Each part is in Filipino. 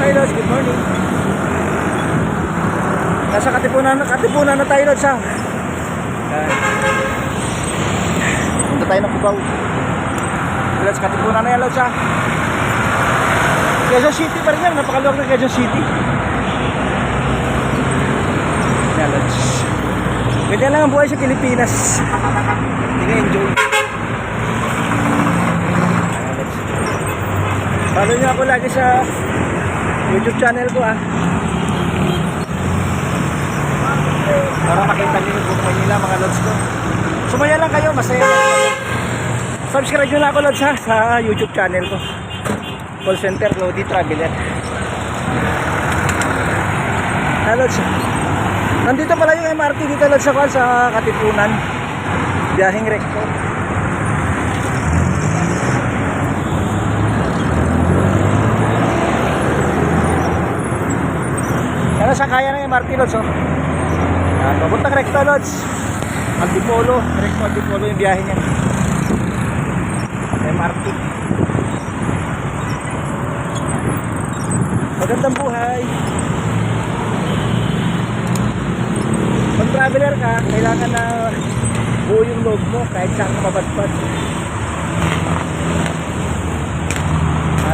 Hi Lods, good morning. Nasa Katipunan na tayo Lods ha. Punta tayo ng Cubao. Lods, Katipunan na yan Lods ha. Quezon City pa rin yan, napakaluwag ng Quezon City. Yan Lods. Ganyan lang ang buhay sa Pilipinas. Hindi nga enjoy. Follow nyo ako lagi sa YouTube channel ko para makita nyo yung buhay nila mga Lods ko. Sumaya lang kayo, masaya lang kayo. Subscribe nyo na ako Lods ha, sa YouTube channel ko. Call Center Lodi Traveler. Lods, nandito pala yung MRT dito Lods sa Katipunan. Biyaheng Recto. Ano sa kaya ng MRT Lods papuntang Recto Lods. Antipolo, Recto Antipolo yung biyahe niya. MRT. Magandang buhay. Pag traveler ka, kailangan na buo yung loob mo kahit saan ka mapadpad.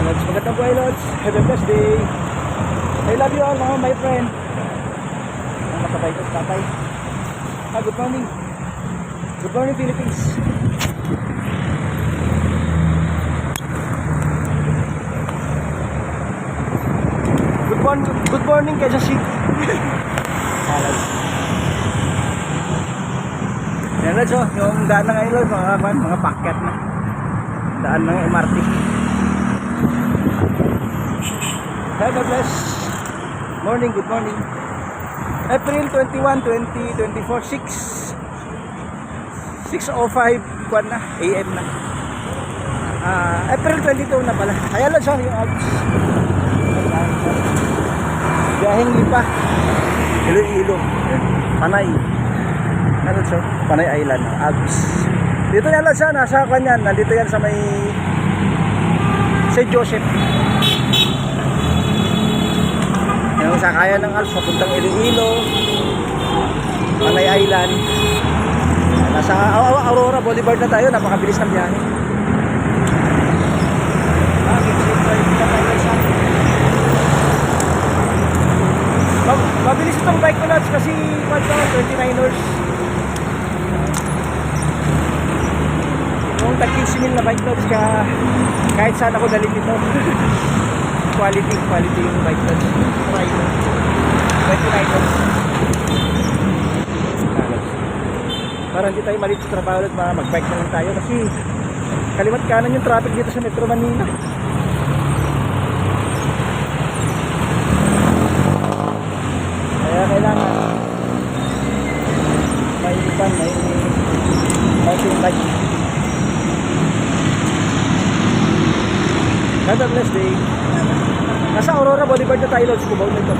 Lods, magandang buhay Lods. Have a blessed day. I love you all my friend. Ang kasabay ko sa tatay. Good morning. Good morning Philippines. Good morning Quezon City. Yan Lods yung daan na ngayon mga packet na daan ng MRT. Have a blessed morning, good morning. April 21, 2024, 6:05 kwan na, AM na. April 22 na pala. Ayan Lods yung Alps. Biyaheng Lipa, Iloilo, Panay. Ano Lods Panay Island, Alps. Dito yan Lods nasa kwan yan. Nandito yan sa may St. Joseph. Yung sakaya ng Alps papuntang Iloilo, Panay Island. Nasa Aurora Boulevard na tayo, napakabilis ng biyahe. Mabilis itong bike ko Lods kasi 29ers. Yung tag-15 na bike Lods kahit saan ako dalhin dito. Quality yung bike Lods. 29ers. Para hindi tayo malit sa trabaho at mag-bike na lang tayo kasi kalimat kanan yung traffic dito sa Metro Manila. Kaya kailangan may mountain bike. Have a blessed day. Nasa Aurora Boulevard na tayo Lods, Cubao nito.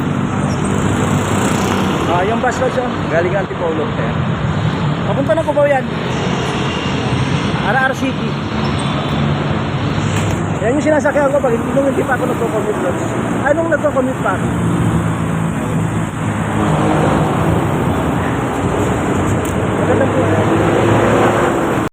Yung bus Lods galing Antipolo. Papunta na Cubao yan. RR City. Yan yung sinasakyan ko pag hindi pa ako nagko-commute Lods. Anong nagko-commute pa ako?